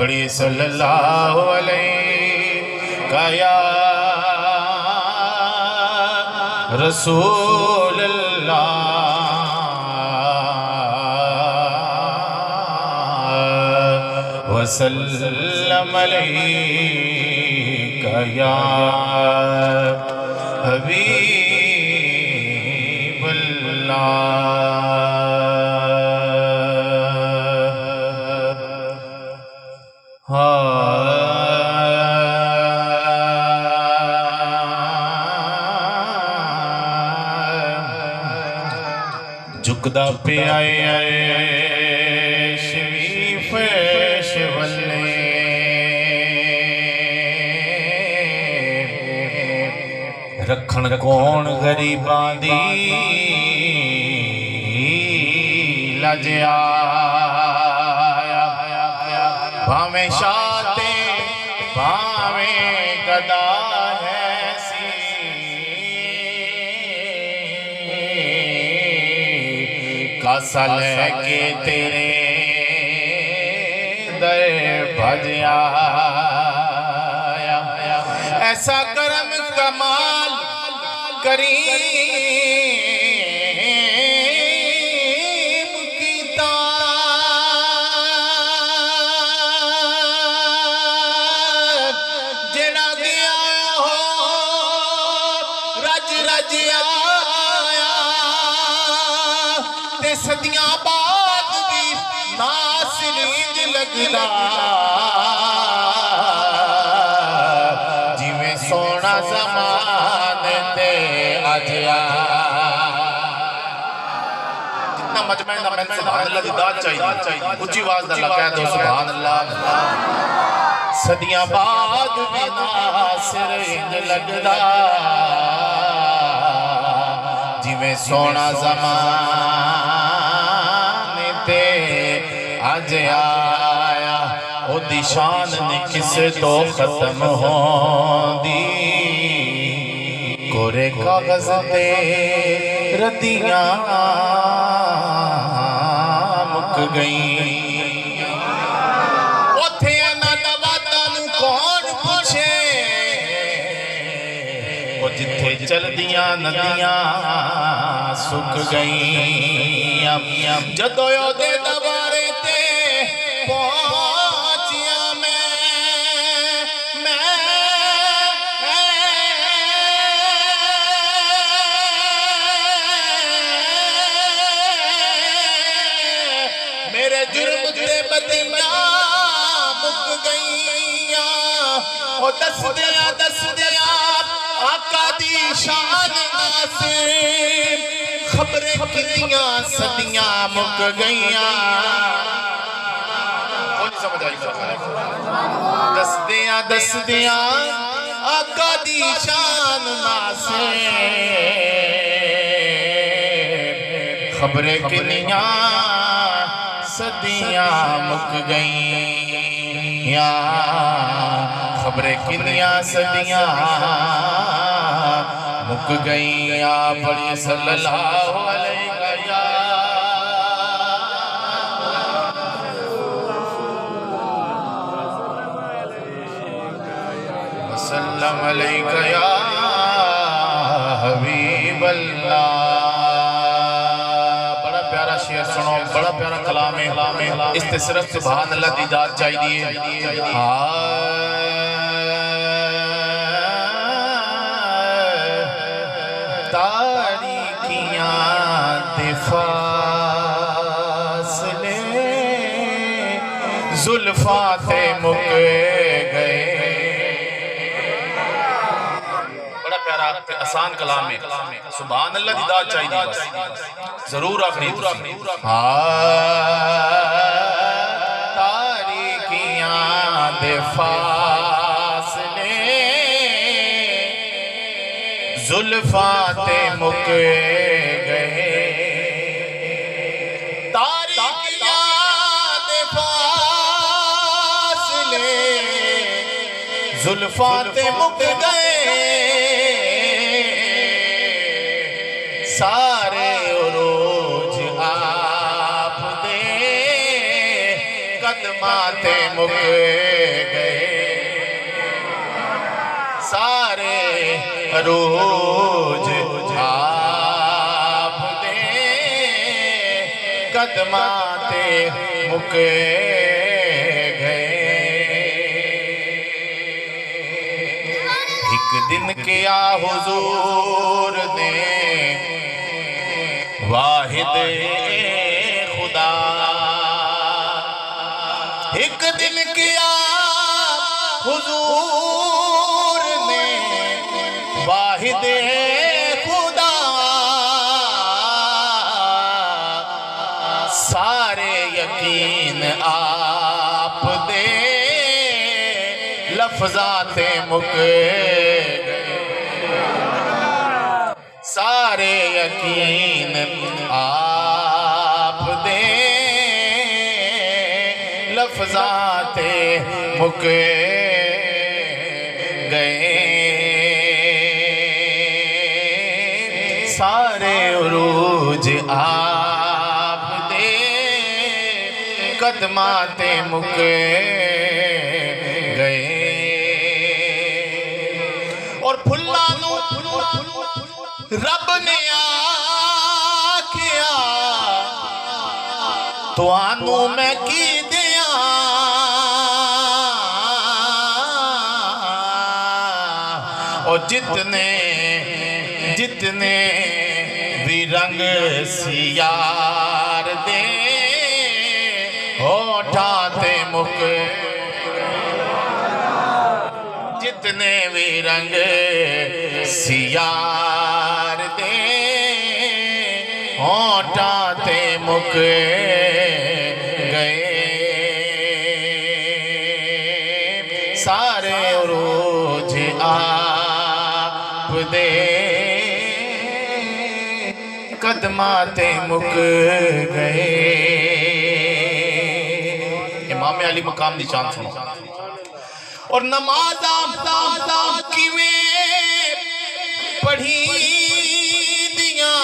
पढ़िए सल्लल्लाहु अलैहि या रसूल अल्लाह वसल्लम अलैका या हबीब झुकदा पे आए शरीफ शिवले रखण कौन गरीबां दी लजया भावें शाते भावें गदा है सी कासा लेके तेरे दर भजया ऐसा करम कमाल करीम कीता जेड़ा दिया हो रज रज आया ते सदियां बाद भी नासिरीज लगदा जिवें सोना ज़मान ते अजया जितना मजमे दा मैं सुभान अल्लाह दी दात चाहिए ऊंची आवाज नाल कह दो सुभान अल्लाह सदियां बाद भी नासिरीज लगदा जिवें सोना ज़मान ते अज आया ओदी शान ने किसे तो खत्म होंदी कोरे कागज ते रदियां मुक गई ओथे ना दवाता नु कौन पूछे ओ जिथे चलदियां नदियां सुक गई जदों ओदे दवारे ते पहुंचिया मेरे जुर्म ते बदियां मुक गईया ओ दस दिया आका दी शान से खबरें कितनियां सदियां मुक गईया कौन समझ आई दस दिया आका दी शान से खबरें कितनियां सदियां मुक गईया खबरें कितनियां सदियां मुक गईया पढ़िए सल्लल्लाहु अलैहि वसल्लम अलैका या हबीब अल्लाह। बड़ा प्यारा शेर सुनो, बड़ा प्यारा कलाम है। इस सिर्फ सुभान अल्लाह दी दात चाहिए। तारीकियां दे फासले जुल्फां ते मुक गए। बड़ा प्यारा आसान कलाम है। सुभान अल्लाह दी दात चाहिए बस जरूर आखरी। तारीकियां दे फासले जुल्फां ते मुक गए। तारीकियां दे फासले जुल्फां ते मुक गए। सारे रोज आप दे कदम कदमाते मुक गए सारे रोज आप दे कदमाते मुक गए। एक दिन किया हुजूर ने वाहिद खुदा, एक दिन किया हुजूर ने वाहिद खुदा, सारे यकीन आप दे लफ्ज़ाते मुक गए, सारे यकीन आप दे लफ्ज़ाते मुक गए। सारे उरूज आप दे कदमाते मुक गए। और फुल्ला नू रब ने आखिया तुहानू मैं की दिया, और जितने जितने भी रंग सियार दे होठाते मुक, जितने भी रंग सियार दे होठाते मुक गए। सारे रोज आप दे कदमाते मुक गए। इमाम अली मकाम दी शान सुनो। और नमाज़ा किवें पढ़ी दिया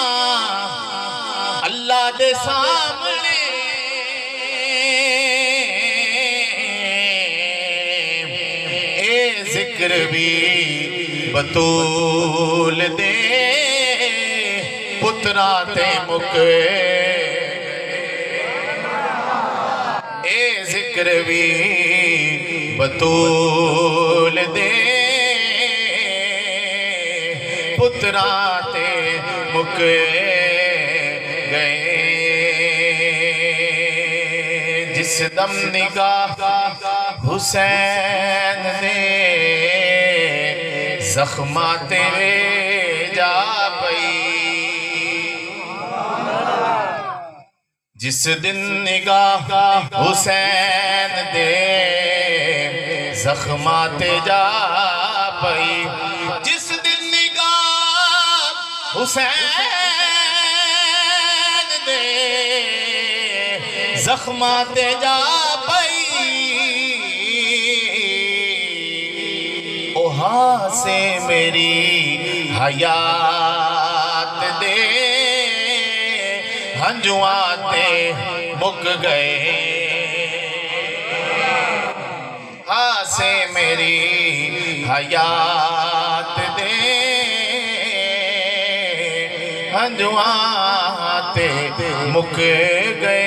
अल्लाह दे सामने, ए जिक्र भी बतूल दे पुत्रा ते मुक, ए जिक्र भी बतूल दे पुत्रा ते मुक गए। जिस दम निगाह हुसैन ने जख्माते जा पई, जिस दिन निगाह हुसैन दे जख्माते जा पई, जिस दिन निगाह हुसैन दे जख्माते जा पई, ओहा से मेरी हयात दे हंजुआते मुक गए। हाँ से मेरी हयात दे हंजुआते मुक गए।